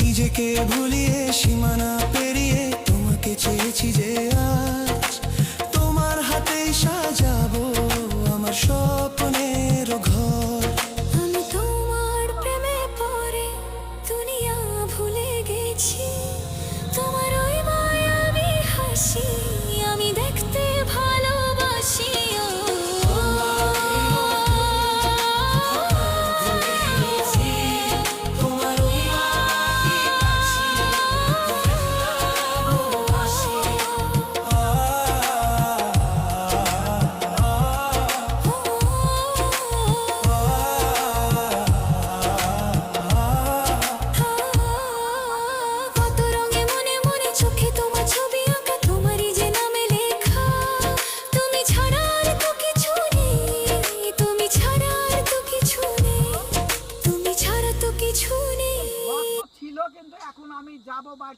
নিজেকে ভুলিয়ে সীমানা পেরিয়ে তোমাকে চেয়েছি যে আজ তোমার হাতেই সাজাবো আমার স্বপ্নের ঘর। আমি তোমার প্রেমে পড়ে দুনিয়া ভুলে গেছি, তোমার ওই মায়াবী হাসি আমি দেখতে ভালোবাসি। কত রঙে মনে মনে চোখে তোমার ছবি আঁকা, তোমারই যে নামে লেখা। তুমি ছাড়া আর তো কিছু নেই, তুমি ছাড়া আর তো কিছু নেই, তুমি ছাড়া তো কিছু নেই। ছিল কিন্তু এখন আমি যাব বাড়ি।